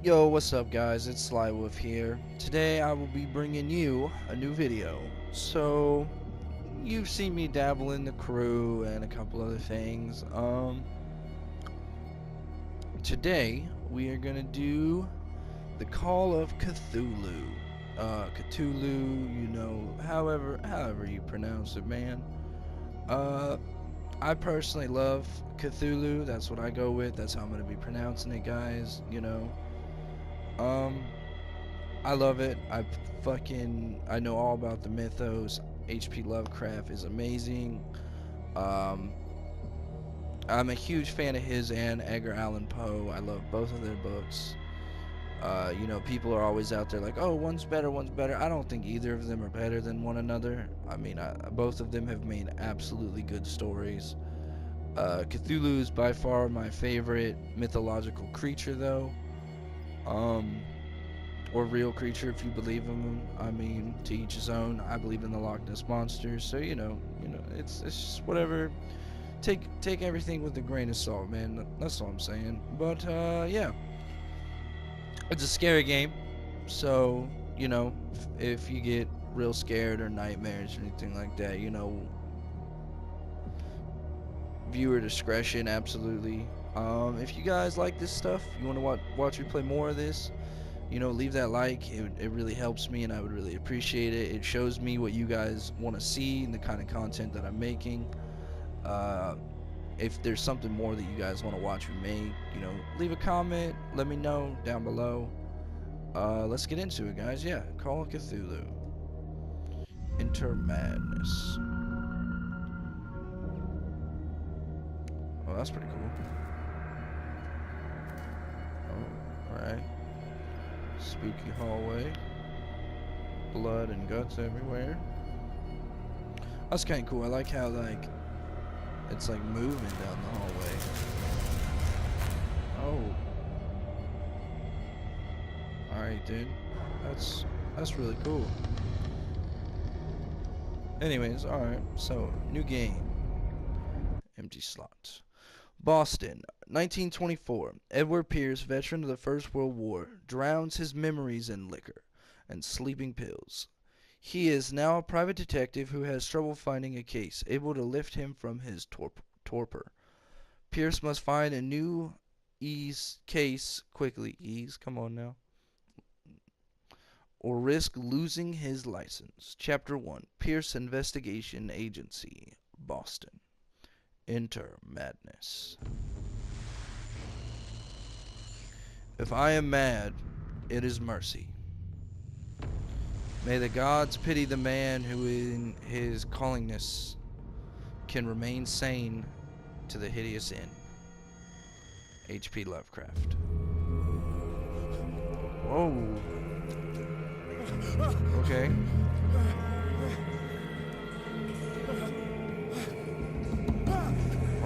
Yo, what's up guys, it's Slywolf here. Today I will be bringing you a new video. So, you've seen me dabble in the crew and a couple other things. Today we are gonna do the Call of Cthulhu. Cthulhu, however you pronounce it, man. I personally love Cthulhu, that's what I go with, that's how I'm gonna be pronouncing it, guys. Um, I love it. I know all about the mythos. H.P. Lovecraft is amazing. Um, I'm a huge fan of his and Edgar Allan Poe. I love both of their books. People are always out there like, oh, one's better, one's better. I don't think either of them are better than one another. I mean, both of them have made absolutely good stories. Cthulhu is by far my favorite mythological creature, though. Um, or real creature if you believe in them. I mean, to each his own. I believe in the Loch Ness monster, so it's just whatever. Take everything with a grain of salt, man. That's all I'm saying. But yeah, it's a scary game, so if you get real scared or nightmares or anything like that, viewer discretion absolutely. If you guys like this stuff, you want to watch me play more of this, leave that like. It really helps me and I would really appreciate it. It shows me what you guys want to see and the kind of content that I'm making. uh, if there's something more that you guys want to watch me make, leave a comment, let me know down below. Let's get into it, guys. Yeah, Call of Cthulhu Enter Madness. Oh, that's pretty cool. Oh, alright. Spooky hallway, blood and guts everywhere. That's kind of cool. I like how it's like moving down the hallway. Oh. Alright, dude. That's really cool. Anyways, alright. So, new game. Empty slots. Boston, 1924. Edward Pierce, veteran of the First World War, drowns his memories in liquor and sleeping pills. He is now a private detective who has trouble finding a case able to lift him from his torpor. Pierce must find a new case quickly. Come on now. Or risk losing his license. Chapter 1. Pierce Investigation Agency, Boston. Enter Madness. If I am mad, it is mercy. May the gods pity the man who in his callingness can remain sane to the hideous end. H.P. Lovecraft. Whoa. Okay.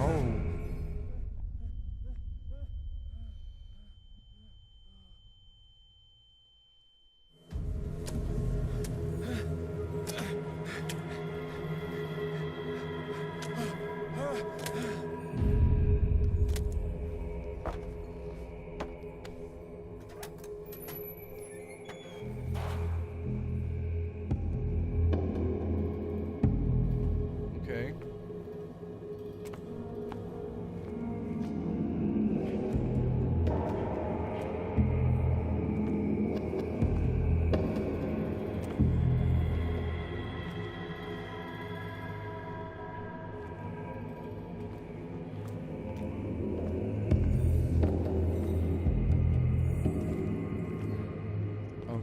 Oh. Okay.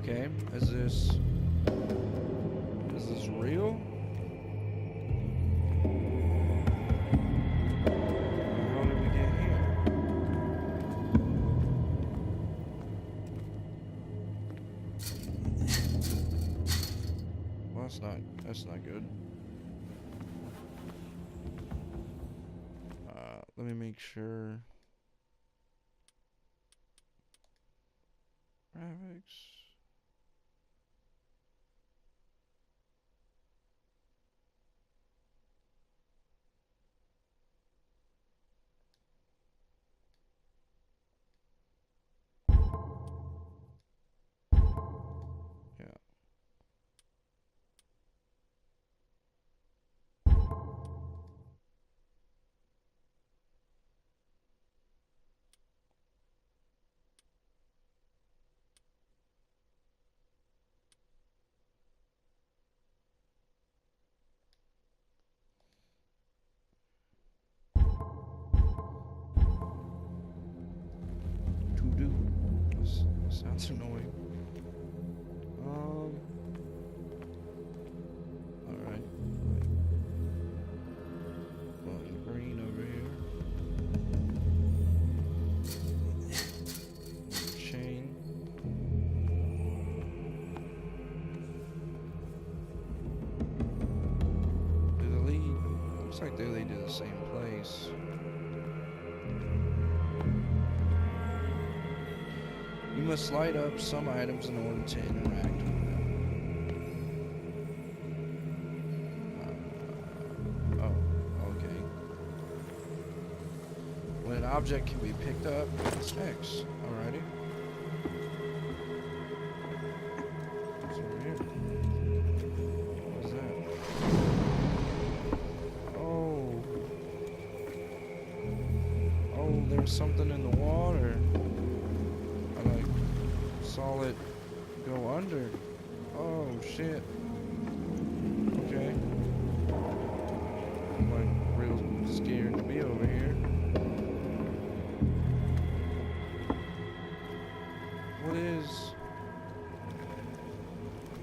Okay. Is this real? How did we get here? Well, that's not good. Let me make sure. Graphics. Sounds annoying. Alright. Button green over here. Chain. Do they lead? Looks like they lead to the same place. You must light up some items in order to interact with them. Oh, okay. When an object can be picked up, it's X. Alrighty. What's over here? What is that? Oh. Oh, there's something in the water. Saw it go under. Oh shit. Okay. I'm like real scared to be over here. What is?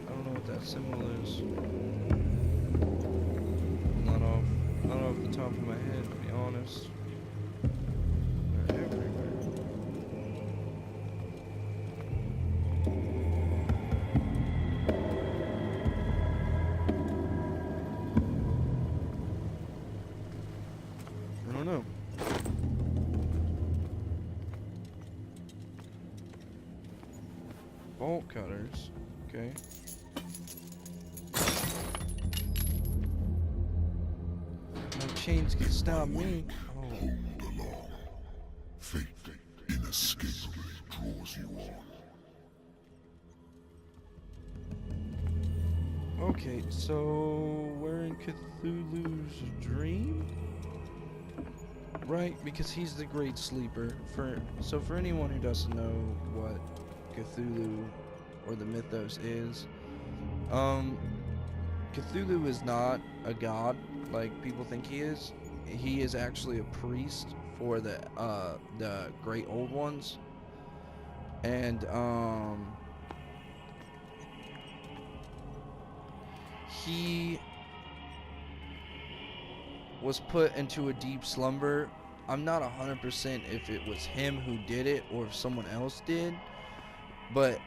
I don't know what that symbol is. Not off the top of my head, to be honest. They're everywhere. I don't know. Bolt cutters. Okay. No chains can stop me. Oh. Hold along. Fate inescapably draws you on. Okay, so we're in Cthulhu's dream? Right, because he's the great sleeper. So for anyone who doesn't know what Cthulhu or the mythos is, Cthulhu is not a god like people think he is. He is actually a priest for the great old ones. And he was put into a deep slumber. I'm not 100% if it was him who did it or if someone else did, but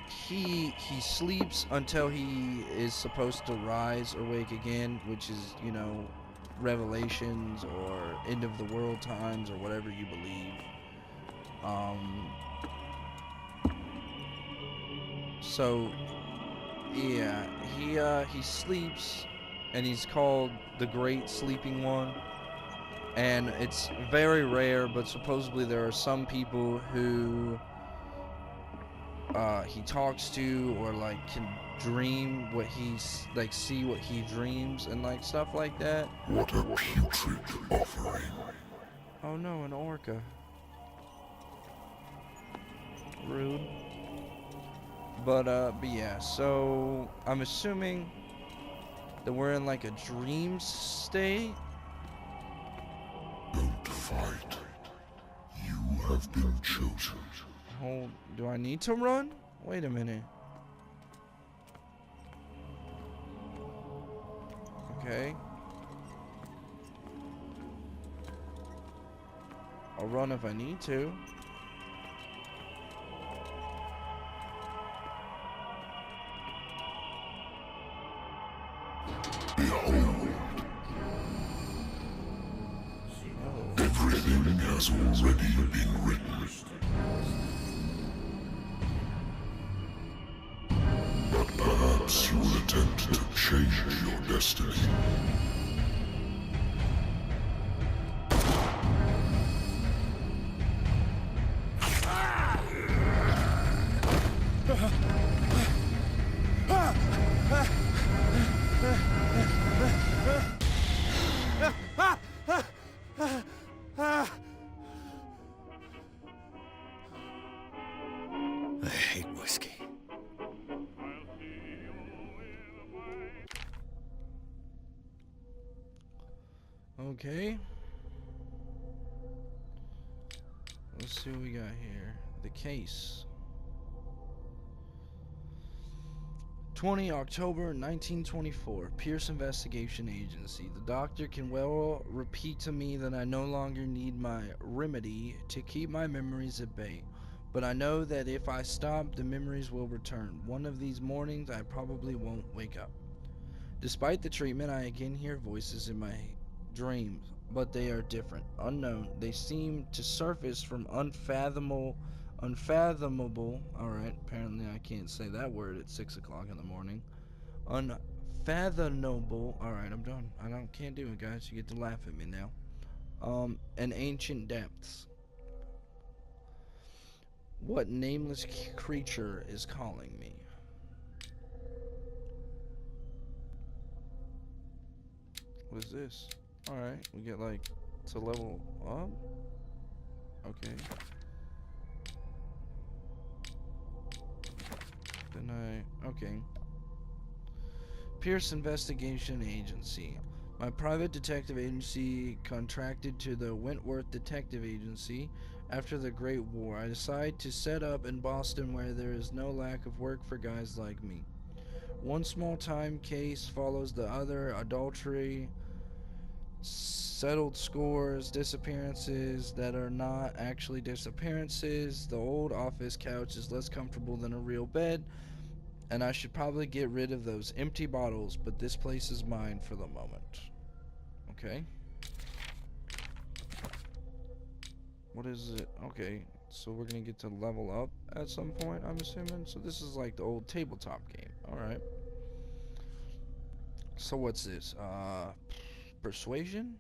he sleeps until he is supposed to rise or wake again, which is, you know, Revelations or end of the world times or whatever you believe. So yeah, he sleeps, and he's called the Great Sleeping One. And it's very rare, but supposedly there are some people who he talks to, or like can dream what he's like, see what he dreams and like stuff like that. What a putrid offering. Oh no, an orca. Rude. But yeah, so I'm assuming that we're in like a dream state. Don't fight. You have been chosen. Hold, do I need to run? Wait a minute. Okay. I'll run if I need to. Behold. Everything has already been written. But perhaps you will attempt to change your destiny. I hate whiskey. Okay. Let's see what we got here. The case. 20 October 1924, Pierce Investigation Agency. The doctor can well repeat to me that I no longer need my remedy to keep my memories at bay. But I know that if I stop, the memories will return. One of these mornings, I probably won't wake up. Despite the treatment, I again hear voices in my dreams, but they are different, unknown. They seem to surface from unfathomable. Alright, apparently I can't say that word at 6 o'clock in the morning. Unfathomable. Alright, I'm done. Can't do it, guys. You get to laugh at me now. And ancient depths. What nameless creature is calling me? What is this? Alright, we get like to level up. Okay. Okay. Pierce Investigation Agency. My private detective agency contracted to the Wentworth Detective Agency after the Great War. I decide to set up in Boston where there is no lack of work for guys like me. One small time case follows the other: adultery, settled scores, disappearances that are not actually disappearances. The old office couch is less comfortable than a real bed, and I should probably get rid of those empty bottles, but this place is mine for the moment. Okay. What is it? Okay, so we're gonna get to level up at some point, I'm assuming. So this is like the old tabletop game. Alright. So what's this? Persuasion?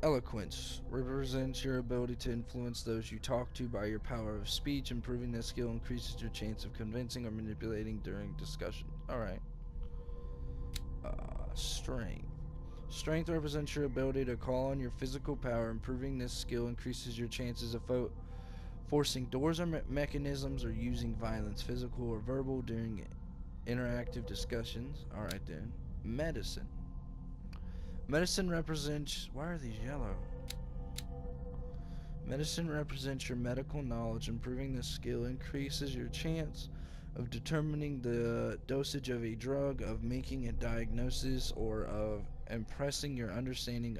Eloquence represents your ability to influence those you talk to by your power of speech. Improving this skill increases your chance of convincing or manipulating during discussion. Alright. Strength. Strength represents your ability to call on your physical power. Improving this skill increases your chances of forcing doors or mechanisms or using violence, physical or verbal, during interactive discussions. Alright then. Medicine. Medicine represents... Why are these yellow? Medicine represents your medical knowledge. Improving this skill increases your chance of determining the dosage of a drug, of making a diagnosis, or of expressing your understanding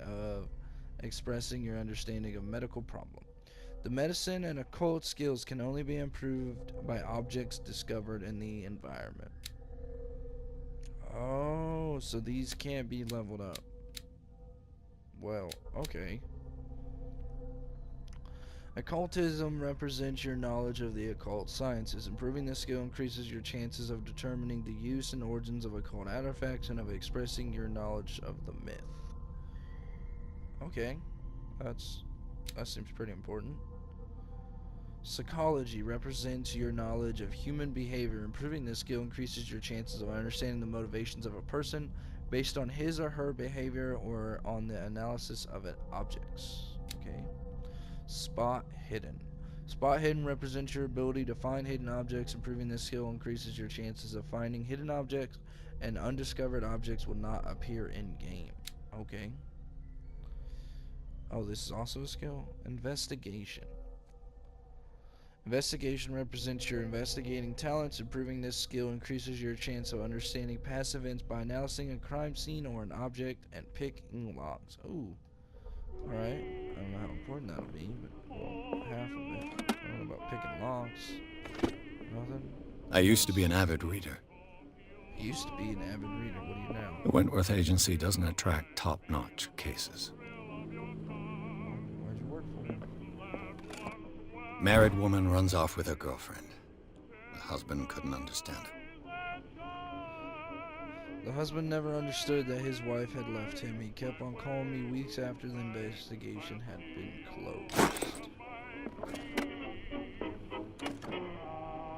of medical problem. The medicine and occult skills can only be improved by objects discovered in the environment. Oh, so these can't be leveled up. Well, okay. Occultism represents your knowledge of the occult sciences. Improving this skill increases your chances of determining the use and origins of occult artifacts and of expressing your knowledge of the myth. Okay, that seems pretty important. Psychology represents your knowledge of human behavior. Improving this skill increases your chances of understanding the motivations of a person based on his or her behavior or on the analysis of objects. Okay. Spot hidden. Spot hidden represents your ability to find hidden objects. Improving this skill increases your chances of finding hidden objects, and undiscovered objects will not appear in game. Okay. Oh, this is also a skill. Investigation. Investigation represents your investigating talents. Improving this skill increases your chance of understanding past events by analyzing a crime scene or an object and picking locks. Ooh. Alright. I don't know how important that'll be, but well, half of it. I don't know about picking locks. Nothing. I used to be an avid reader. You used to be an avid reader. What are you now? The Wentworth Agency doesn't attract top-notch cases. Why'd you work for him? Married woman runs off with her girlfriend. The husband couldn't understand it. The husband never understood that his wife had left him. He kept on calling me weeks after the investigation had been closed.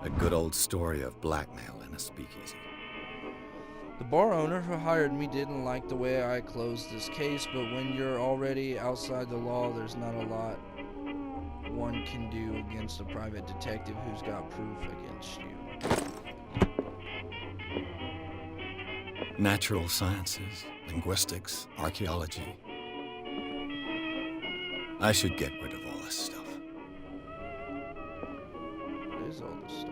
A good old story of blackmail in a speakeasy. The bar owner who hired me didn't like the way I closed this case, but when you're already outside the law, there's not a lot one can do against a private detective who's got proof against you. Natural sciences, linguistics, archaeology. I should get rid of all this stuff. What is all this stuff?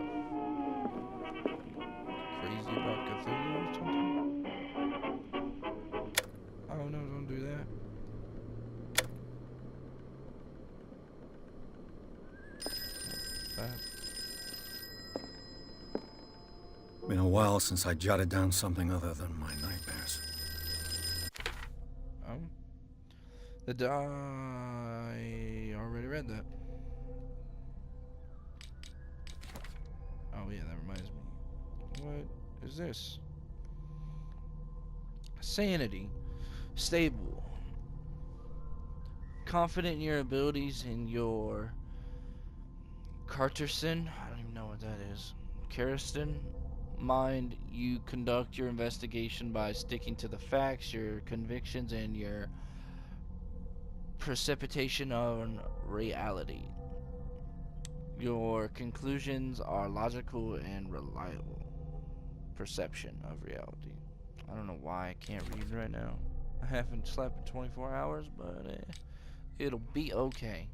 crazy about Cthulhu or something? Oh no, don't do that. That. Been a while since I jotted down something other than my nightmares. Oh. I already read that. Oh yeah, that reminds me. What is this? Sanity. Stable. Confident in your abilities and your Carterson. I don't even know what that is. Cariston. Mind, you conduct your investigation by sticking to the facts, your convictions, and your precipitation on reality. Your conclusions are logical and reliable. Perception of reality. I don't know why I can't read right now. I haven't slept in 24 hours, but it'll be okay.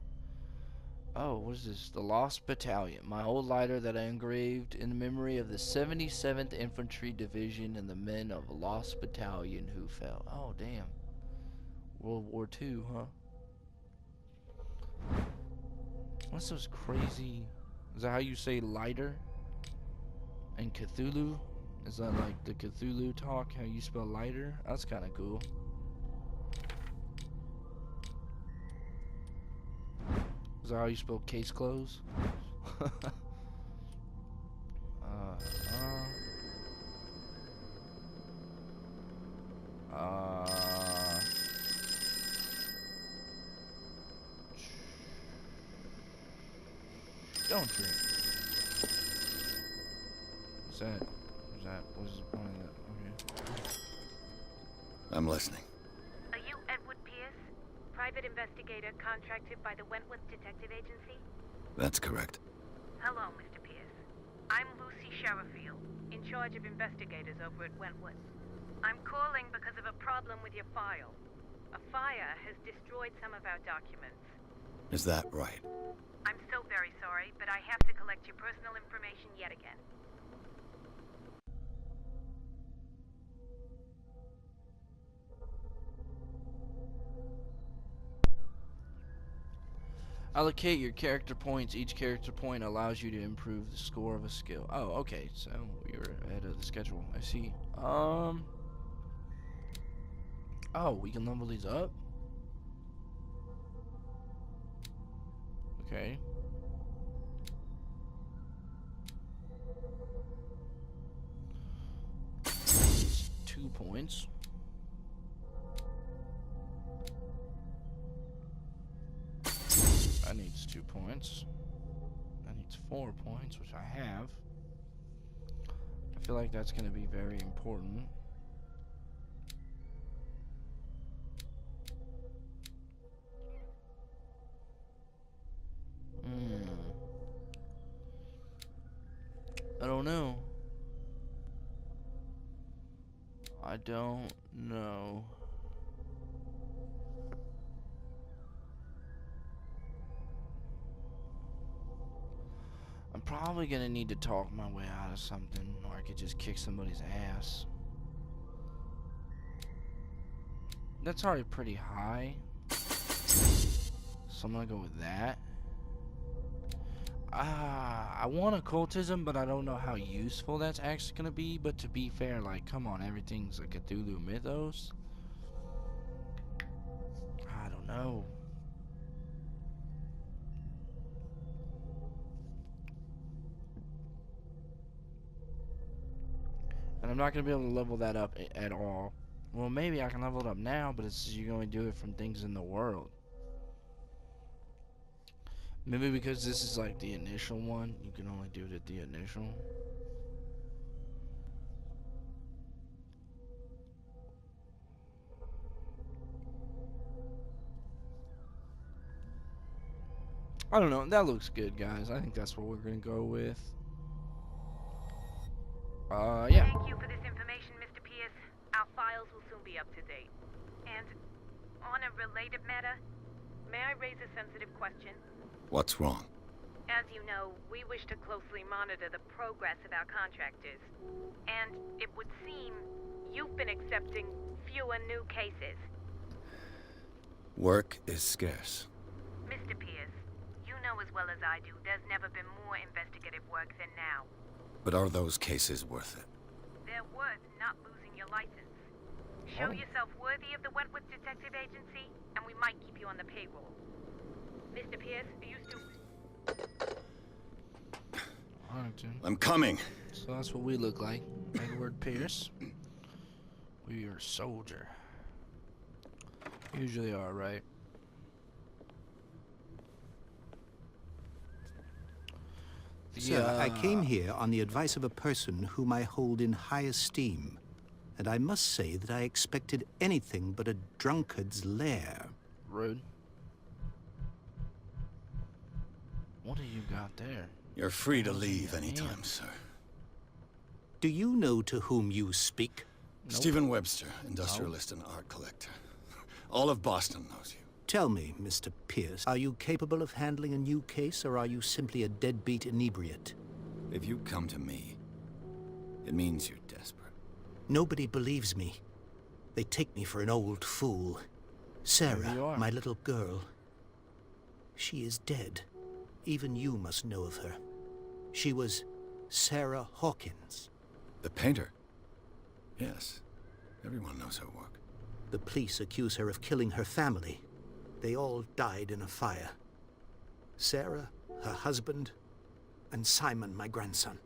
Oh, what is this? The Lost Battalion. My old lighter that I engraved in memory of the 77th Infantry Division and the men of Lost Battalion who fell. Oh, damn. World War II, huh? What's those crazy... Is that how you say lighter? And Cthulhu? Is that like the Cthulhu talk? How you spell lighter? That's kind of cool. Is that how you spell case close? Don't drink. What is the point of that? Okay. I'm listening. Are you Edward Pierce? Private investigator contracted by the Wentworth Detective Agency? That's correct. Hello, Mr. Pierce. I'm Lucy Sherifield, in charge of investigators over at Wentworth. I'm calling because of a problem with your file. A fire has destroyed some of our documents. Is that right? I'm so very sorry, but I have to collect your personal information yet again. Allocate your character points. Each character point allows you to improve the score of a skill. Oh, okay. So we were ahead of the schedule. I see. Oh, we can level these up? Okay. It's 2 points. That needs 2 points. That needs 4 points, which I have. I feel like that's going to be very important. I don't know. I don't know. I'm probably gonna need to talk my way out of something, or I could just kick somebody's ass. That's already pretty high, so I'm gonna go with that. I want occultism, but I don't know how useful that's actually gonna be. But to be fair, like, come on, everything's a Cthulhu mythos. I don't know. And I'm not going to be able to level that up at all. Well, maybe I can level it up now, but it's you can only do it from things in the world. Maybe because this is like the initial one, you can only do it at the initial. I don't know. That looks good, guys. I think that's what we're going to go with. Yeah. Thank you for this information, Mr. Pierce. Our files will soon be up to date. And on a related matter, may I raise a sensitive question? What's wrong? As you know, we wish to closely monitor the progress of our contractors. And it would seem you've been accepting fewer new cases. Work is scarce. Mr. Pierce, you know as well as I do, there's never been more investigative work than now. But are those cases worth it? They're worth not losing your license. Show yourself worthy of the Wentworth Detective Agency, and we might keep you on the payroll. Mr. Pierce, are you still... I'm coming. So that's what we look like. Edward Pierce. We are soldier. Usually are, right? Sir, I came here on the advice of a person whom I hold in high esteem. And I must say that I expected anything but a drunkard's lair. Rude. What do you got there? You're free to leave anytime, sir. Do you know to whom you speak? Nope. Stephen Webster, industrialist and art collector. All of Boston knows you. Tell me, Mr. Pierce, are you capable of handling a new case, or are you simply a deadbeat inebriate? If you come to me, it means you're desperate. Nobody believes me. They take me for an old fool. Sarah, my little girl. She is dead. Even you must know of her. She was Sarah Hawkins. The painter? Yes. Everyone knows her work. The police accuse her of killing her family. They all died in a fire. Sarah, her husband, and Simon, my grandson.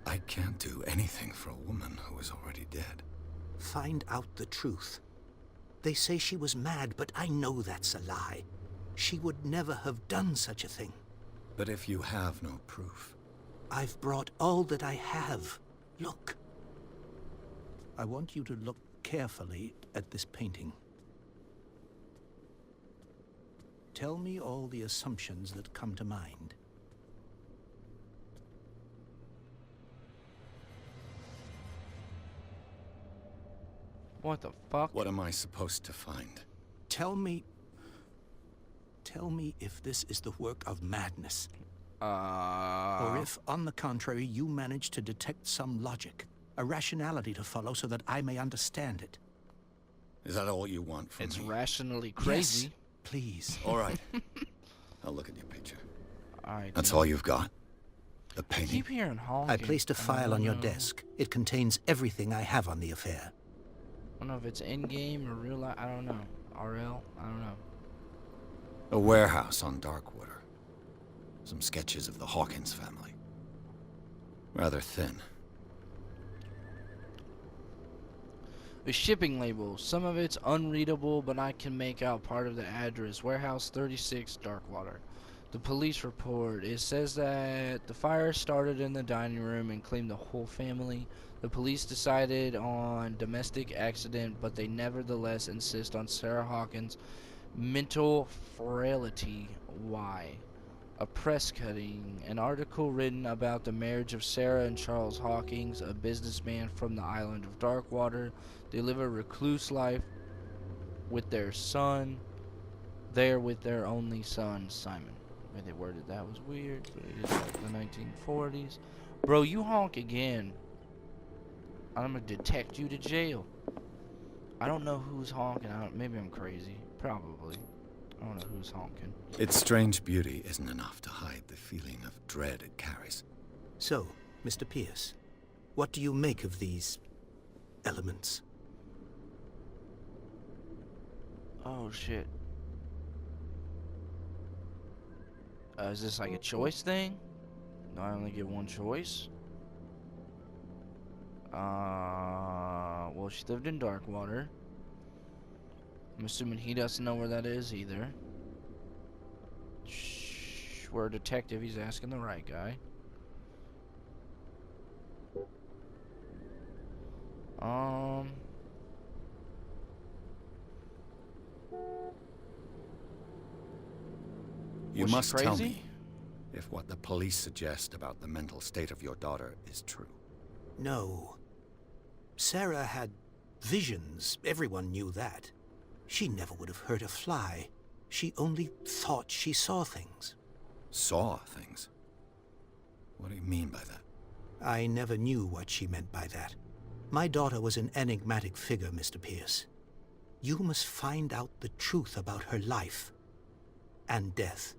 I can't do anything for a woman who is already dead. Find out the truth. They say she was mad, but I know that's a lie. She would never have done such a thing. But if you have no proof... I've brought all that I have. Look. I want you to look carefully at this painting. Tell me all the assumptions that come to mind. What the fuck? What am I supposed to find? Tell me if this is the work of madness. Or if, on the contrary, you manage to detect some logic, a rationality to follow so that I may understand it. Is that all you want from It's me? rationally crazy. Yes, please. All right. I'll look at your picture. Alright. That's all you've got? The painting? Keep hearing honking. I placed a file on your desk. It contains everything I have on the affair. I don't know if it's in-game or real life. I don't know. RL? I don't know. A warehouse on Darkwater. Some sketches of the Hawkins family. Rather thin. The shipping label. Some of it's unreadable, but I can make out part of the address. Warehouse 36, Darkwater. The police report. It says that the fire started in the dining room and claimed the whole family. The police decided on domestic accident, but they nevertheless insist on Sarah Hawkins' mental frailty. Why? A press cutting. An article written about the marriage of Sarah and Charles Hawkins, a businessman from the island of Darkwater. They live a recluse life with their son. There with their only son, Simon. The way they worded that was weird, but it is like the 1940s. Bro, you honk again. I'm gonna detect you to jail. I don't know who's honking. Maybe I'm crazy. Probably. I don't know who's honking. Its strange beauty isn't enough to hide the feeling of dread it carries. So, Mr. Pierce, what do you make of these elements? Oh shit. Is this like a choice thing? Do I only get one choice? Well, she lived in Darkwater. I'm assuming he doesn't know where that is either. Shh, we're a detective, he's asking the right guy. You Was she must tell crazy? me if what the police suggest about the mental state of your daughter is true. No. Sarah had visions. Everyone knew that. She never would have hurt a fly. She only thought she saw things. Saw things? mean by that? I never knew what she meant by that. My daughter was an enigmatic figure, Mr. Pierce. You must find out the truth about her life and death.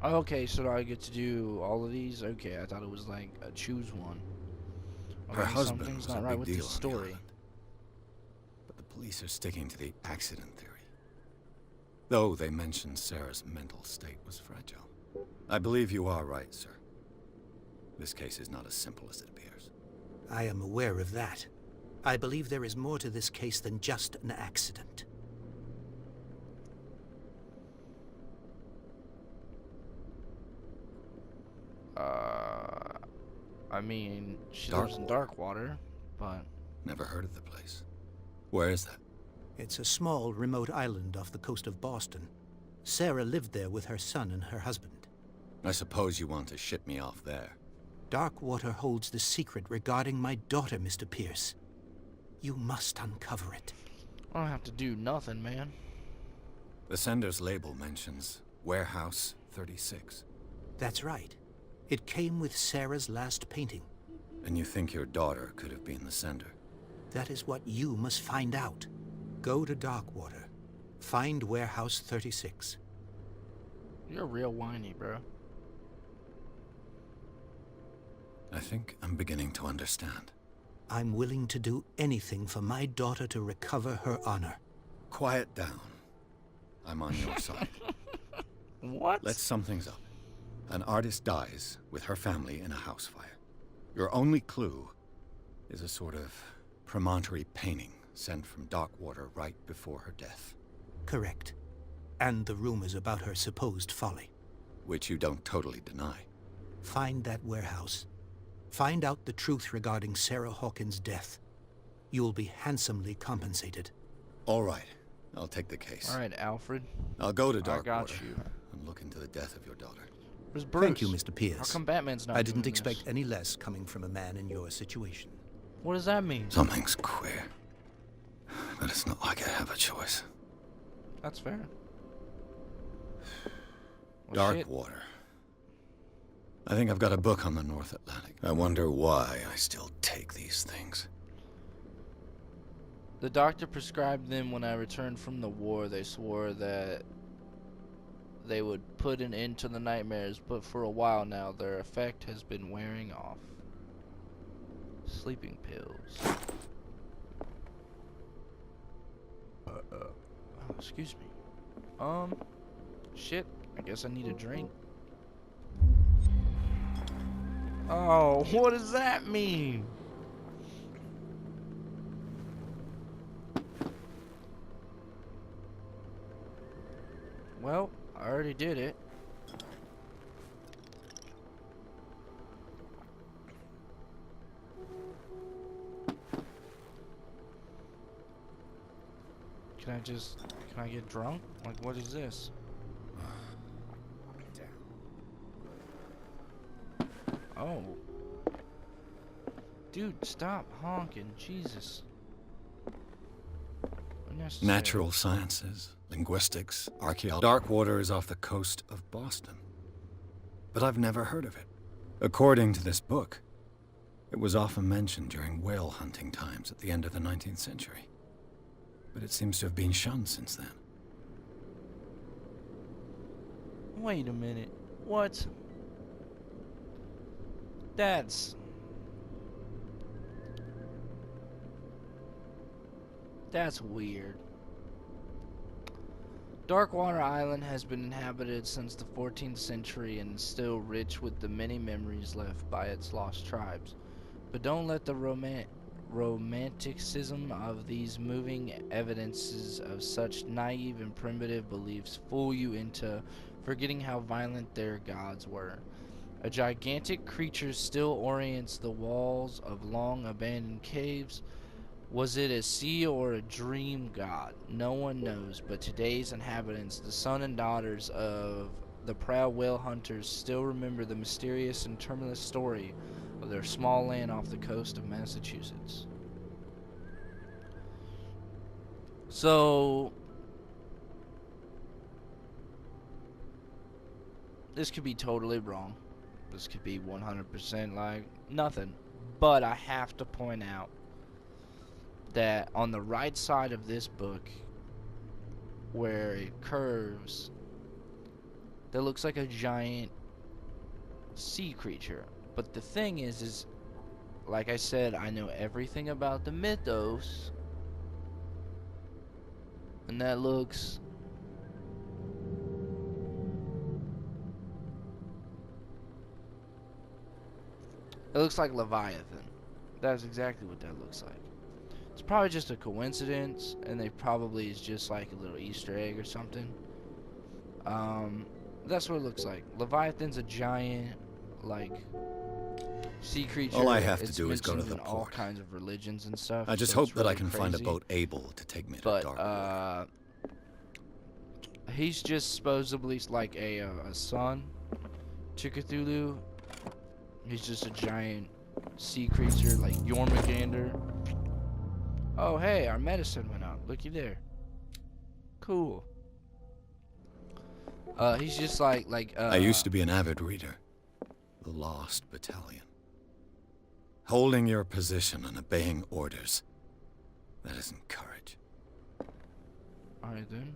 Okay, so I get to do all of these? Okay, I thought it was like a choose one. Well, Her maybe husband something's was a not right big with deal this on the story. island. But the police are sticking to the accident theory. Though they mentioned Sarah's mental state was fragile. I believe you are right, sir. This case is not as simple as it appears. I am aware of that. I believe there is more to this case than just an accident. I mean, she lives in Darkwater, but... Never heard of the place. Where is that? It's a small, remote island off the coast of Boston. Sarah lived there with her son and her husband. I suppose you want to ship me off there. Darkwater holds the secret regarding my daughter, Mr. Pierce. You must uncover it. I don't have to do nothing, man. The sender's label mentions Warehouse 36. That's right. It came with Sarah's last painting. And you think your daughter could have been the sender? That is what you must find out. Go to Darkwater. Find Warehouse 36. You're real whiny, bro. I think I'm beginning to understand. I'm willing to do anything for my daughter to recover her honor. Quiet down. I'm on your side. What? Let's sum things up. An artist dies with her family in a house fire. Your only clue is a sort of promontory painting sent from Darkwater right before her death. Correct. And the rumors about her supposed folly. Which you don't totally deny. Find that warehouse. Find out the truth regarding Sarah Hawkins' death. You'll be handsomely compensated. All right. I'll take the case. All right, Alfred. I'll go to I Darkwater got you. and look into the death of your daughter. Where's Bruce? Thank you, Mr. Pierce. How come Batman's not I didn't doing expect this? any less coming from a man in your situation. What does that mean? Something's queer. But it's not like I have a choice. That's fair. Well, shit. Darkwater. I think I've got a book on the North Atlantic. I wonder why I still take these things. The doctor prescribed them when I returned from the war. They swore that they would put an end to the nightmares, but for a while now, their effect has been wearing off. Sleeping pills. Oh, excuse me. Shit. I guess I need a drink. Oh, what does that mean? Well, I already did it. Can I get drunk? Like, what is this? Oh. Dude, stop honking. Jesus. Unnecessary. Natural sciences, linguistics, archaeology. Darkwater is off the coast of Boston. But I've never heard of it. According to this book, it was often mentioned during whale hunting times at the end of the 19th century. But it seems to have been shunned since then. Wait a minute. What? That's weird. Darkwater Island has been inhabited since the 14th century and is still rich with the many memories left by its lost tribes. But don't let the romanticism of these moving evidences of such naive and primitive beliefs fool you into forgetting how violent their gods were. A gigantic creature still orients the walls of long abandoned caves. Was it a sea or a dream god? No one knows, but today's inhabitants, the sons and daughters of the proud whale hunters, still remember the mysterious and tumultuous story of their small land off the coast of Massachusetts. So this could be totally wrong. This could be 100% like nothing. But I have to point out that on the right side of this book, where it curves, that looks like a giant sea creature. But the thing is like I said, I know everything about the mythos, and that looks like Leviathan. That's exactly what that looks like. It's probably just a coincidence, and they probably is just like a little Easter egg or something. That's what it looks like. Leviathan's a giant, like, sea creature. All I have to It's do is go to mentioned the in all port. kinds of religions and stuff. I just so hope it's that I really can find a crazy. boat able to take me to But Darkwater. he's just supposedly like a son to Cthulhu. He's just a giant sea creature like Jormungandr. Oh hey, our medicine went up. Looky there. Cool. He's just like I used to be an avid reader. The Lost Battalion. Holding your position and obeying orders. That isn't courage. Alright then.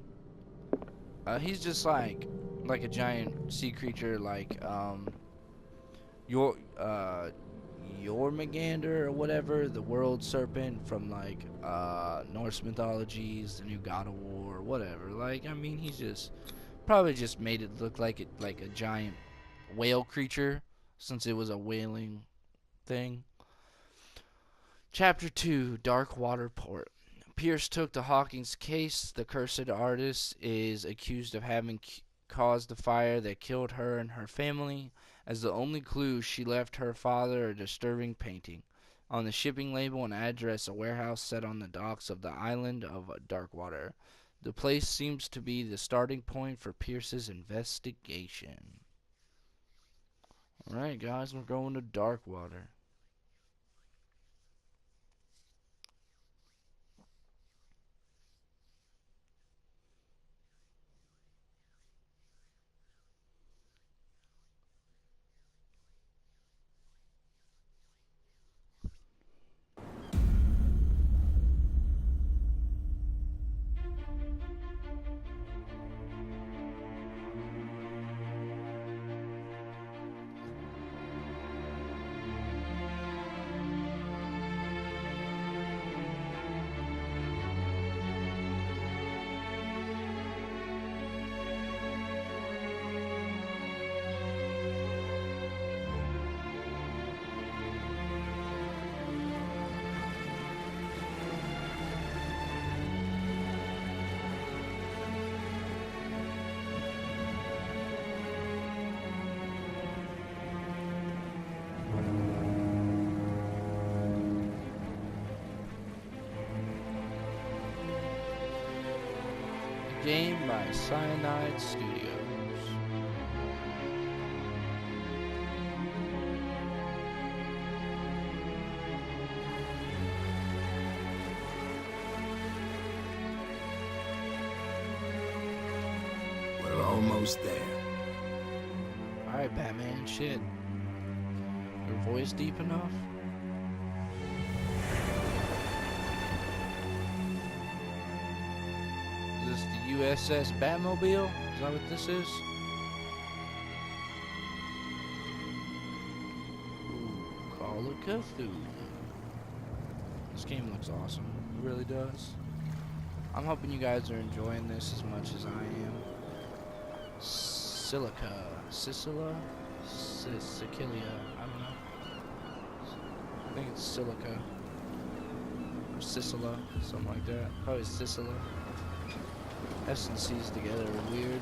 He's just like a giant sea creature like Jormungandr or whatever, the world serpent from like Norse mythologies, the new God of War, whatever. Like, I mean, he's just probably just made it look like a giant whale creature, since it was a whaling thing. Chapter 2, Darkwater Port. Pierce took to Hawking's case. The cursed artist is accused of having caused the fire that killed her and her family. As the only clue, she left her father a disturbing painting. On the shipping label and address, a warehouse set on the docks of the island of Darkwater. The place seems to be the starting point for Pierce's investigation. Alright guys, we're going to Darkwater. Game by Cyanide Studios. We're almost there. Alright, Batman, shit. Your voice deep enough? Is this the USS Batmobile? Is that what this is? Ooh, Call of Cthulhu. This game looks awesome. It really does. I'm hoping you guys are enjoying this as much as I am. Sicilia? I don't know. I think it's Silica. Or Sicila, something like that. Probably Sicila. S and C's together are weird.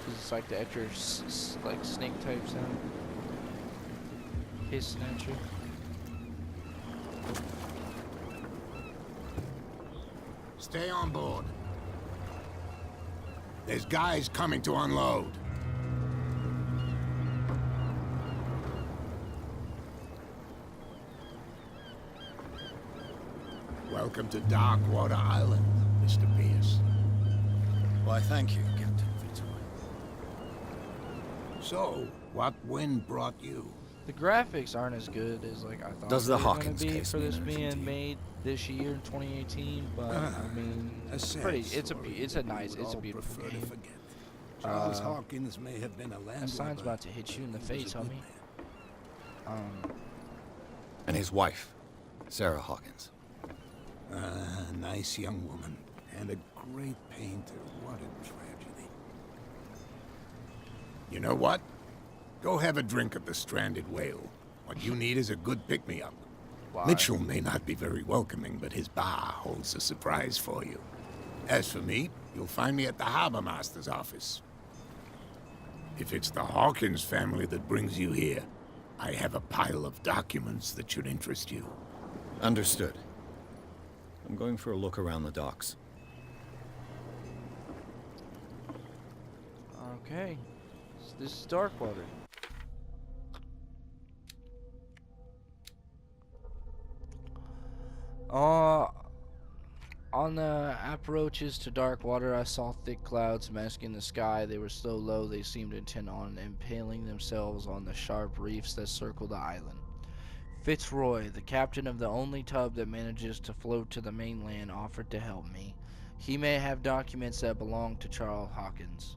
Cause it's like the extra like snake type sound. Hissing at you. Stay on board. There's guys coming to unload. Welcome to Darkwater Island, Mr. Pierce. Why, thank you, Captain Fitzroy. So, what wind brought you? The graphics aren't as good as like I thought Does they the were gonna Hawkins be case for mean this anything to being you? made this year in 2018. But I mean, A it's sad pretty. story It's a that we nice. would It's a all beautiful prefer to game. forget. Charles Hawkins may have been a That landlubber. sign's about to hit you in the He was face, a good homie. man. And his wife, Sarah Hawkins. A nice young woman. And a great painter. What a tragedy. You know what? Go have a drink at the Stranded Whale. What you need is a good pick-me-up. Why? Mitchell may not be very welcoming, but his bar holds a surprise for you. As for me, you'll find me at the Harbor Master's office. If it's the Hawkins family that brings you here, I have a pile of documents that should interest you. Understood. I'm going for a look around the docks. Okay. So this is Darkwater. On the approaches to Darkwater, I saw thick clouds masking the sky. They were so low they seemed intent on impaling themselves on the sharp reefs that circle the island. Fitzroy, the captain of the only tub that manages to float to the mainland, offered to help me. He may have documents that belong to Charles Hawkins.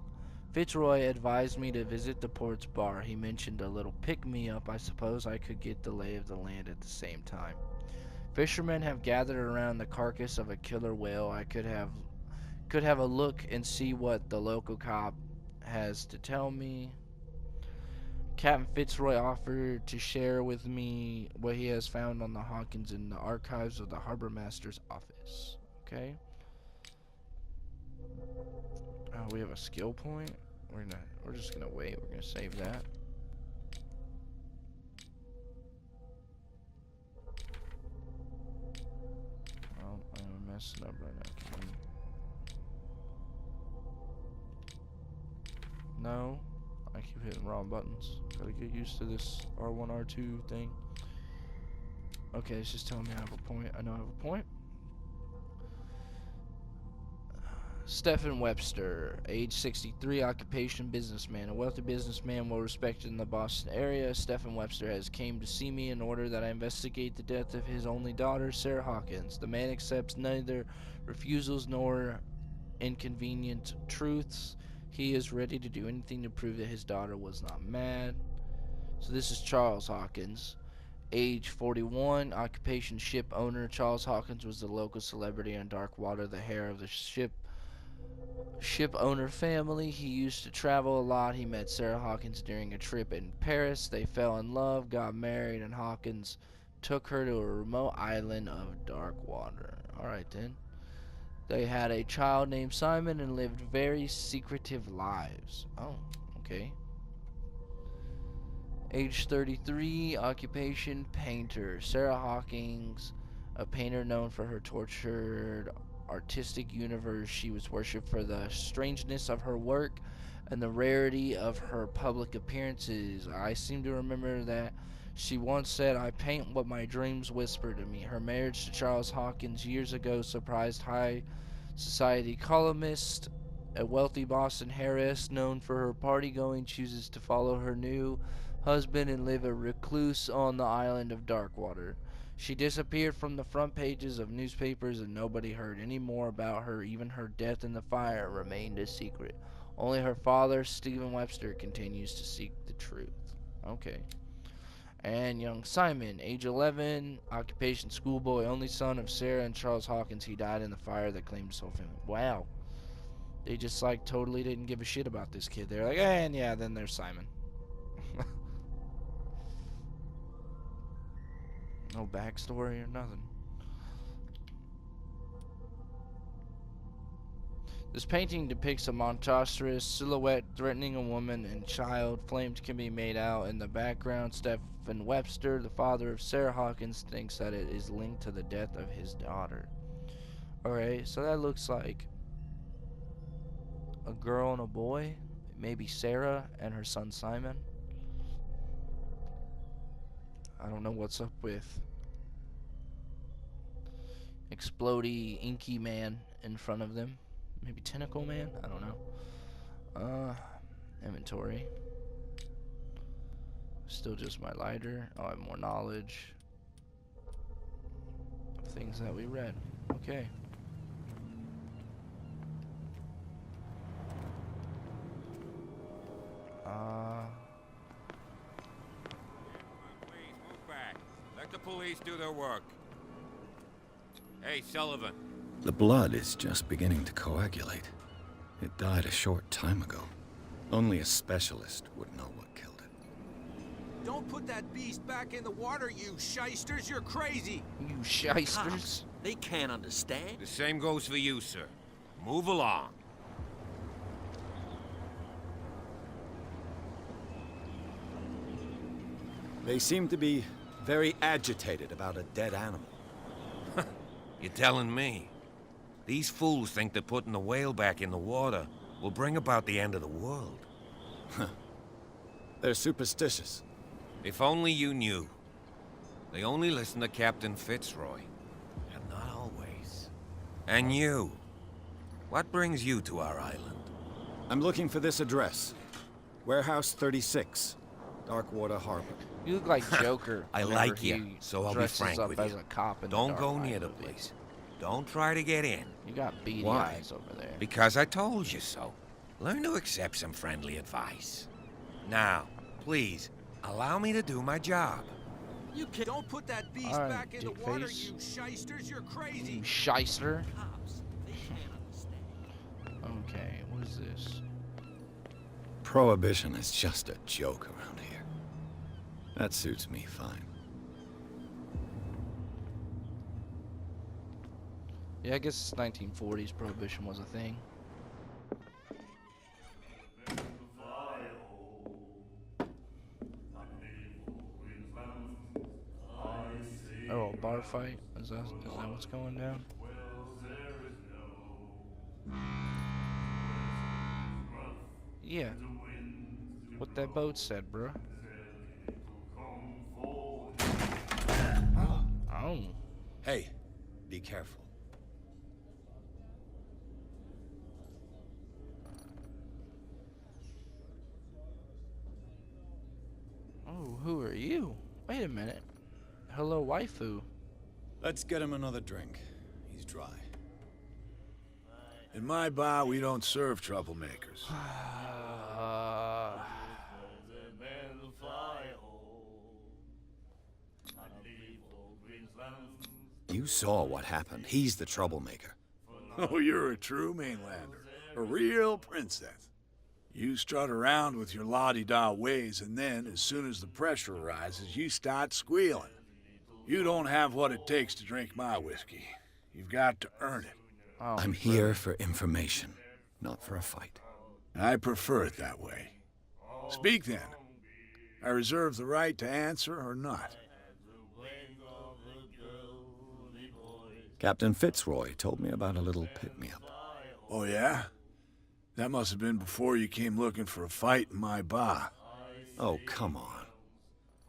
Fitzroy advised me to visit the port's bar. He mentioned a little pick-me-up. I suppose I could get the lay of the land at the same time. Fishermen have gathered around the carcass of a killer whale. I could have a look and see what the local cop has to tell me. Captain Fitzroy offered to share with me what he has found on the Hawkins in the archives of the Harbor Master's office. Okay. Oh, we have a skill point. We're just gonna wait. We're gonna save that. Oh, I'm messing up right now. No, I keep hitting wrong buttons. Gotta get used to this R1, R2 thing. Okay, it's just telling me I have a point. I know I have a point. Stephen Webster, age 63, occupation businessman. A wealthy businessman well respected in the Boston area. Stephen Webster has came to see me in order that I investigate the death of his only daughter, Sarah Hawkins. The man accepts neither refusals nor inconvenient truths. He is ready to do anything to prove that his daughter was not mad. So this is Charles Hawkins. Age 41, occupation ship owner. Charles Hawkins was the local celebrity on Darkwater, the heir of the ship owner family. He used to travel a lot. He met Sarah Hawkins during a trip in Paris. They fell in love, got married, and Hawkins took her to a remote island of Darkwater. Alright then. They had a child named Simon and lived very secretive lives. Oh, okay. Age 33, occupation painter. Sarah Hawkins, a painter known for her tortured artistic universe. She was worshipped for the strangeness of her work and the rarity of her public appearances. I seem to remember that she once said, "I paint what my dreams whisper to me." Her marriage to Charles Hawkins years ago surprised high society columnist. A wealthy Boston heiress known for her party-going chooses to follow her new husband and live a recluse on the island of Darkwater. She disappeared from the front pages of newspapers and nobody heard any more about her. Even her death in the fire remained a secret. Only her father, Stephen Webster, continues to seek the truth. Okay. And young Simon, age 11, occupation schoolboy, only son of Sarah and Charles Hawkins. He died in the fire that claimed his whole family. Wow. They just like totally didn't give a shit about this kid. They're like, and yeah, then there's Simon. No backstory or nothing. This painting depicts a monstrous silhouette threatening a woman and child. Flames can be made out in the background. Stephen Webster, the father of Sarah Hawkins, thinks that it is linked to the death of his daughter. Alright, so that looks like a girl and a boy. Maybe Sarah and her son Simon. I don't know what's up with explodey inky man in front of them. Maybe tentacle man? I don't know. Inventory. Still just my lighter. Oh, I have more knowledge of things that we read. Okay. Please move back. Let the police do their work. Hey, Sullivan. The blood is just beginning to coagulate. It died a short time ago. Only a specialist would know what killed it. Don't put that beast back in the water, you shysters! You're crazy! You shysters. Cops, they can't understand. The same goes for you, sir. Move along. They seem to be very agitated about a dead animal. You're telling me? These fools think that putting the whale back in the water will bring about the end of the world. They're superstitious. If only you knew. They only listen to Captain Fitzroy. And not always. And you. What brings you to our island? I'm looking for this address. Warehouse 36, Darkwater Harbor. You look like Joker. I whenever like he you, so I'll be dresses frank up with as you. a cop in the Don't Dark go Knight near the movies. place. Don't try to get in. You got beady Why? eyes over there. Because I told you so. Learn to accept some friendly advice. Now, please, allow me to do my job. You can't. Don't put that beast All right, back in the dick water, face. you shysters! You're crazy! You shyster. Cops, they can't understand. Okay, what is this? Prohibition is just a joke around here. That suits me fine. Yeah, I guess 1940s prohibition was a thing. Oh, a bar fight? Is that what's going down? Yeah. What that boat said, bruh. Oh. Hey, be careful. Oh, who are you? Wait a minute. Hello, waifu. Let's get him another drink. He's dry. In my bar, we don't serve troublemakers. You saw what happened. He's the troublemaker. Oh, you're a true mainlander. A real princess. You strut around with your la-di-da ways, and then, as soon as the pressure rises, you start squealing. You don't have what it takes to drink my whiskey. You've got to earn it. Oh, I'm here for information, not for a fight. I prefer it that way. Speak then. I reserve the right to answer or not. Captain Fitzroy told me about a little pick-me-up. Oh, yeah? That must have been before you came looking for a fight in my bar. Oh, come on.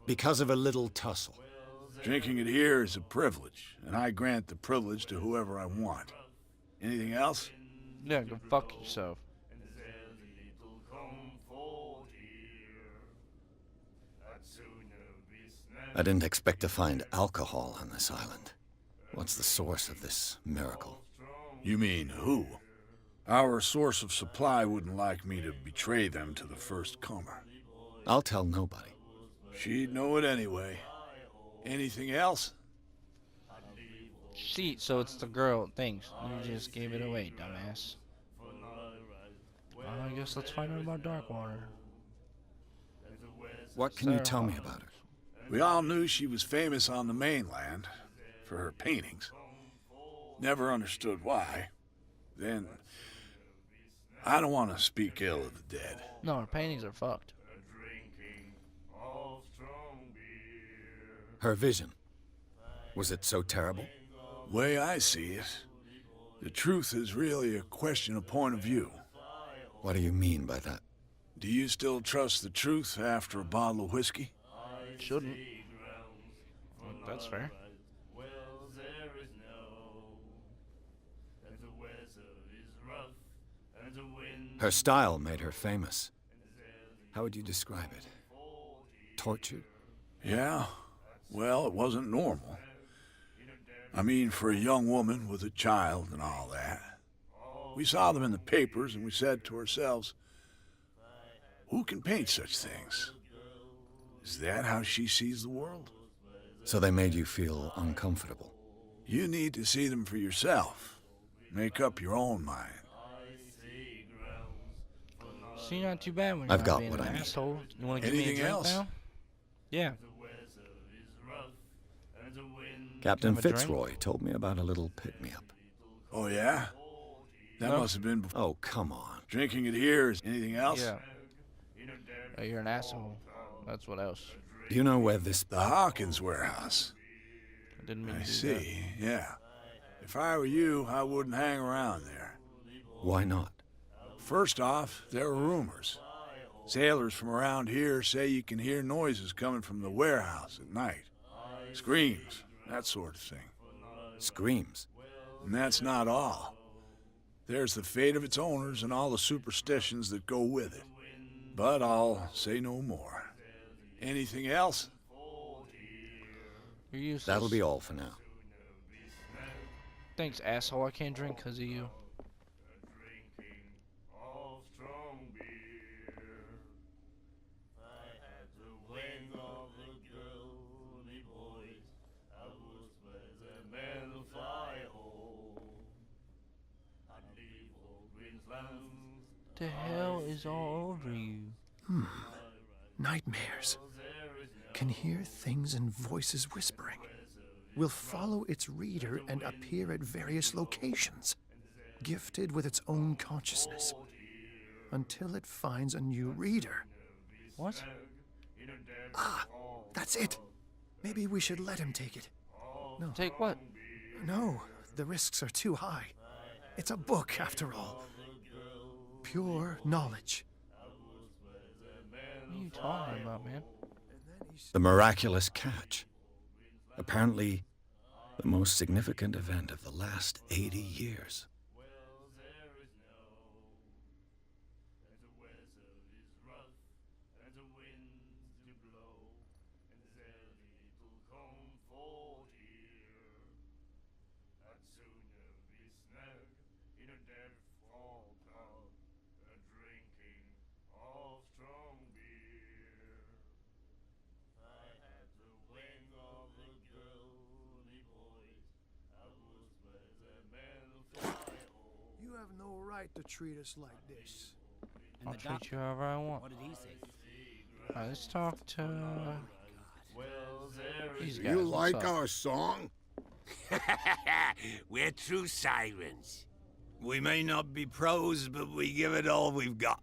Because of a little tussle. Drinking it here is a privilege, and I grant the privilege to whoever I want. Anything else? yeah, go fuck yourself. I didn't expect to find alcohol on this island. What's the source of this miracle? You mean who? Our source of supply wouldn't like me to betray them to the first comer. I'll tell nobody. She'd know it anyway. Anything else? See, so it's the girl. Thanks. You just gave it away, dumbass. I guess let's find out about Darkwater. What can you tell me about her? We all knew she was famous on the mainland for her paintings. Never understood why. Then, I don't want to speak ill of the dead. No, her paintings are fucked. Her vision. Was it so terrible? Way I see it, the truth is really a question of point of view. What do you mean by that? Do you still trust the truth after a bottle of whiskey? Shouldn't. Well, that's fair. Her style made her famous. How would you describe it? tortured? Yeah, well, it wasn't normal. I mean, for a young woman with a child and all that. We saw them in the papers and we said to ourselves, who can paint such things? Is that how she sees the world? So they made you feel uncomfortable? You need to see them for yourself. Make up your own mind. See, not too bad when I've you're got not being what an I need. asshole. You want to give me a Anything drink else? now? Yeah. Captain Have a drink? Fitzroy told me about a little pick-me-up. Oh, yeah? That No. must have been before. Oh, come on. Drinking it here is anything else? Yeah. Oh, you're an asshole. That's what else. Do you know where this... The Hawkins warehouse. I didn't mean I to do see, yeah. If I were you, I wouldn't hang around there. Why not? First off, there are rumors. Sailors from around here say you can hear noises coming from the warehouse at night. Screams, that sort of thing. Screams. And that's not all. There's the fate of its owners and all the superstitions that go with it. But I'll say no more. Anything else? You're useless. That'll be all for now. Thanks, asshole. I can't drink because of you. The hell is all over you? Nightmares. Can hear things and voices whispering. Will follow its reader and appear at various locations, gifted with its own consciousness, until it finds a new reader. What? Ah, that's it. Maybe we should let him take it. No. Take what? No, the risks are too high. It's a book, after all. Pure knowledge. What are you talking about, man? The miraculous catch. Apparently, the most significant event of the last 80 years. You have no right to treat us like this. I'll treat you however I want. What did he say? Alright, let's talk to these guys. You What's like up? our song? We're true sirens. We may not be pros, but we give it all we've got.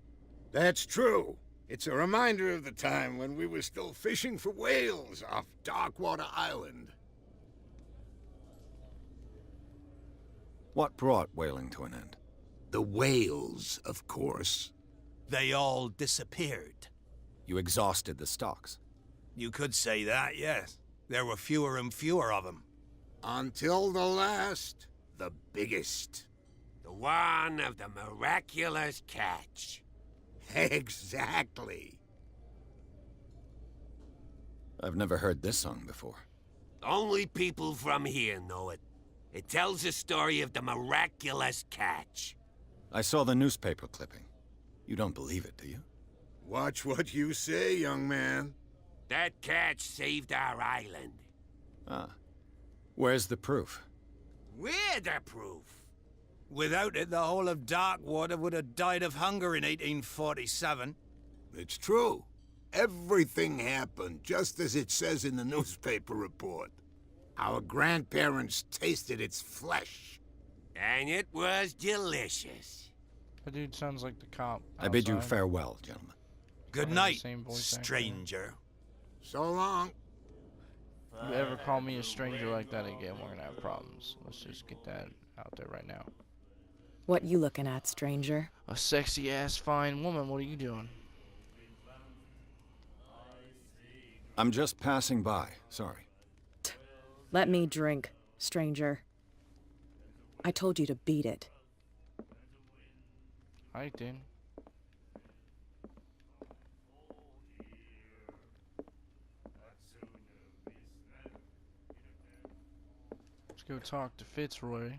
That's true. It's a reminder of the time when we were still fishing for whales off Darkwater Island. What brought whaling to an end? The whales, of course. They all disappeared. You exhausted the stocks. You could say that, yes. There were fewer and fewer of them. Until the last, the biggest. The one of the miraculous catch. Exactly. I've never heard this song before. Only people from here know it. It tells the story of the miraculous catch. I saw the newspaper clipping. You don't believe it, do you? Watch what you say, young man. That catch saved our island. Ah. Where's the proof? We're the proof. Without it, the whole of Darkwater would have died of hunger in 1847. It's true. Everything happened just as it says in the newspaper report. Our grandparents tasted its flesh. And it was delicious. That dude sounds like the cop. I bid you outside. farewell, gentlemen. Good the night, same voice actor. stranger. So long. If you ever call me a stranger like that again, we're gonna have problems. Let's just get that out there right now. What you looking at, stranger? A sexy ass fine woman, what are you doing? I'm just passing by. Sorry. Let me drink, stranger. I told you to beat it. I did. go talk to Fitzroy.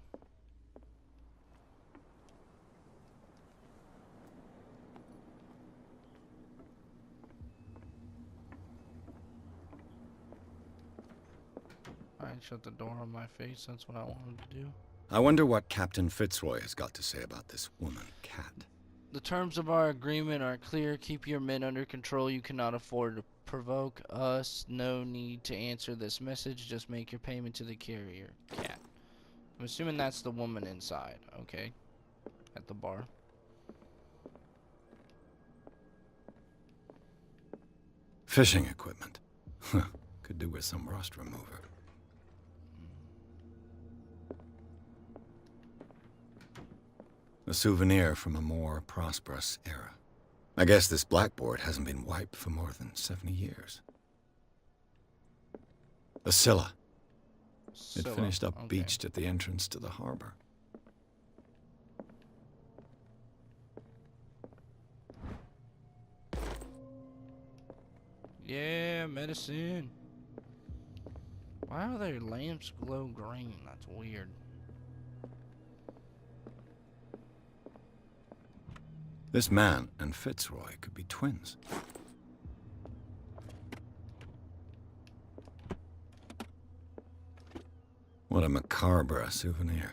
I shut the door on my face. That's what I wanted to do. I wonder what Captain Fitzroy has got to say about this woman, Cat. The terms of our agreement are clear. Keep your men under control. You cannot afford to provoke us. No need to answer this message. Just make your payment to the carrier, Cat. I'm assuming that's the woman inside, okay? At the bar. Fishing equipment. Could do with some rust remover. A souvenir from a more prosperous era. I guess this blackboard hasn't been wiped for more than 70 years. A Scylla. It finished up beached at the entrance to the harbor. Yeah, medicine. Why are their lamps glow green? That's weird. This man and Fitzroy could be twins. What a macabre souvenir.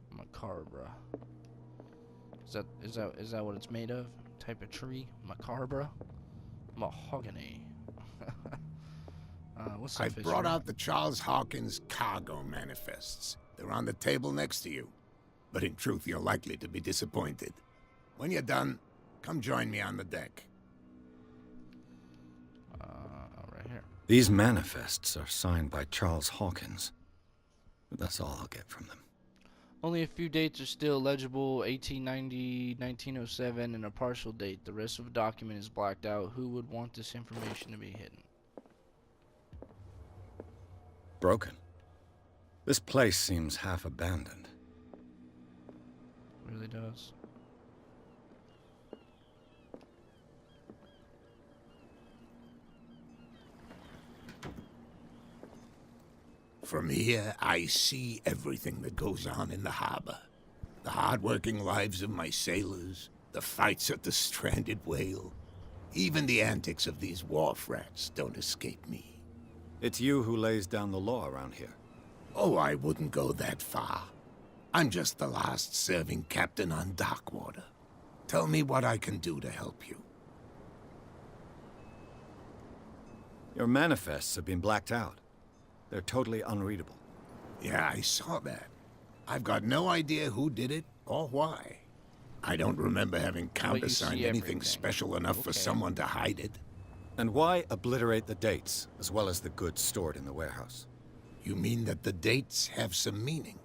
Macabre. Is that what it's made of? Type of tree? Macabre? Mahogany. What's I up, brought out the Charles Hawkins cargo manifests. They're on the table next to you. But in truth, you're likely to be disappointed. When you're done, come join me on the deck. Right here. These manifests are signed by Charles Hawkins. But that's all I'll get from them. Only a few dates are still legible. 1890, 1907, and a partial date. The rest of the document is blacked out. Who would want this information to be hidden? Broken. This place seems half abandoned. Really does. From here, I see everything that goes on in the harbor. The hard-working lives of my sailors, the fights at the stranded whale. Even the antics of these wharf rats don't escape me. It's you who lays down the law around here. Oh, I wouldn't go that far. I'm just the last serving captain on Darkwater. Tell me what I can do to help you. Your manifests have been blacked out. They're totally unreadable. Yeah, I saw that. I've got no idea who did it or why. I don't remember having countersigned anything special enough for someone to hide it. And why obliterate the dates, as well as the goods stored in the warehouse? You mean that the dates have some meaning?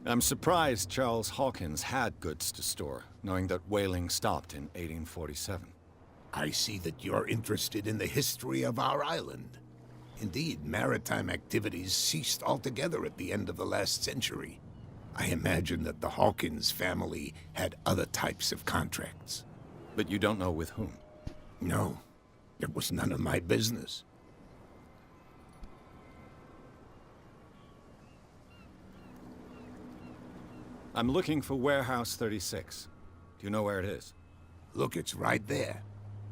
I'm surprised Charles Hawkins had goods to store, knowing that whaling stopped in 1847. I see that you're interested in the history of our island. Indeed, maritime activities ceased altogether at the end of the last century. I imagine that the Hawkins family had other types of contracts. But you don't know with whom? No, it was none of my business. I'm looking for Warehouse 36. Do you know where it is? Look, it's right there.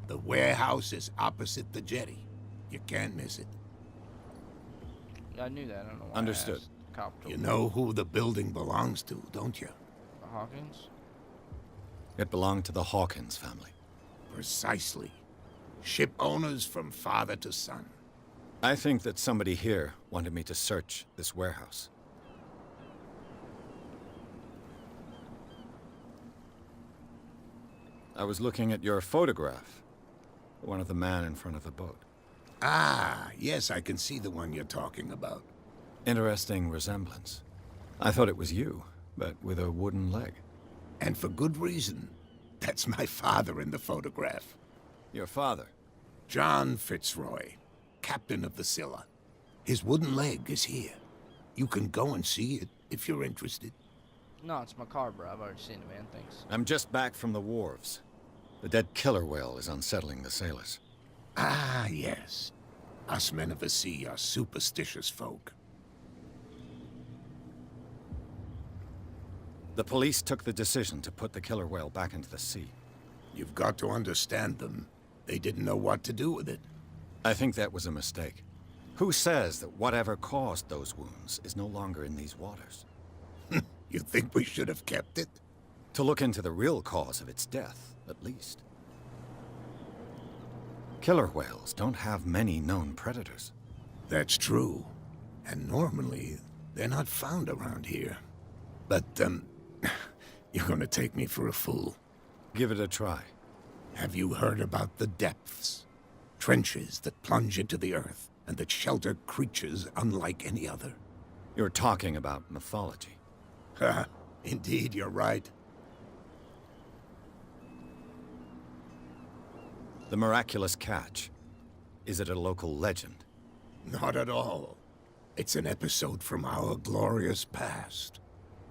The warehouse is opposite the jetty. You can't miss it. Yeah, I knew that. I don't know why. Understood. You know who the building belongs to, don't you? The Hawkins? It belonged to the Hawkins family. Precisely. Ship owners from father to son. I think that somebody here wanted me to search this warehouse. I was looking at your photograph. One of the man in front of the boat. Ah, yes, I can see the one you're talking about. Interesting resemblance. I thought it was you, but with a wooden leg. And for good reason. That's my father in the photograph. Your father? John Fitzroy, captain of the Scylla. His wooden leg is here. You can go and see it if you're interested. No, it's macabre. I've already seen it, man. Thanks. I'm just back from the wharves. The dead killer whale is unsettling the sailors. Ah, yes. Us men of the sea are superstitious folk. The police took the decision to put the killer whale back into the sea. You've got to understand them. They didn't know what to do with it. I think that was a mistake. Who says that whatever caused those wounds is no longer in these waters? You think we should have kept it? To look into the real cause of its death, at least. Killer whales don't have many known predators. That's true. And normally, they're not found around here. But, you're gonna take me for a fool. Give it a try. Have you heard about the depths? Trenches that plunge into the earth and that shelter creatures unlike any other. You're talking about mythology. Ha! Indeed, you're right. The miraculous catch. Is it a local legend? Not at all. It's an episode from our glorious past.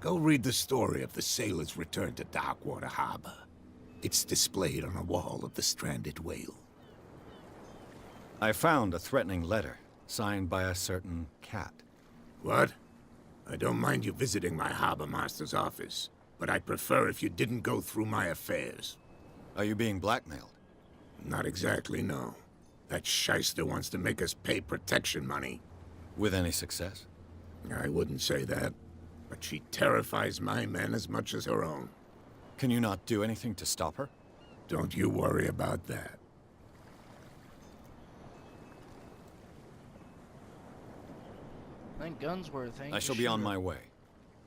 Go read the story of the sailor's return to Darkwater Harbor. It's displayed on a wall of the stranded whale. I found a threatening letter, signed by a certain cat. What? I don't mind you visiting my harbor master's office, but I'd prefer if you didn't go through my affairs. Are you being blackmailed? Not exactly, no. That shyster wants to make us pay protection money. With any success? I wouldn't say that, but she terrifies my men as much as her own. Can you not do anything to stop her? Don't you worry about that. Thank Gunsworth, ain't I shall be on my way.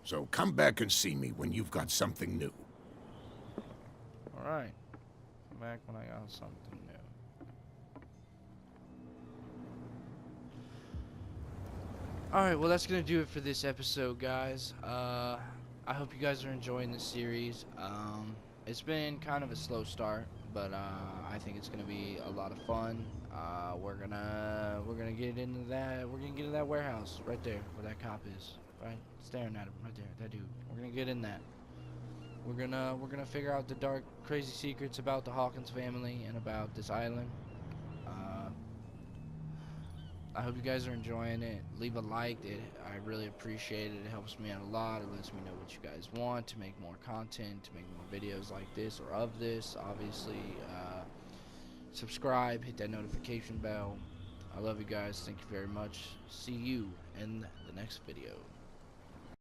So come back and see me when you've got something new. Alright. Come back when I got something new. Alright, well that's gonna do it for this episode, guys. I hope you guys are enjoying this series. It's been kind of a slow start, but I think it's gonna be a lot of fun. We're gonna get into that. We're gonna get into that warehouse right there where that cop is, right, staring at him right there. That dude. We're gonna get in that. We're gonna figure out the dark, crazy secrets about the Hawkins family and about this island. I hope you guys are enjoying it. Leave a like. I really appreciate it. It helps me out a lot. It lets me know what you guys want to make more content, to make more videos like this or of this. Obviously, subscribe, hit that notification bell. I love you guys. Thank you very much. See you in the next video.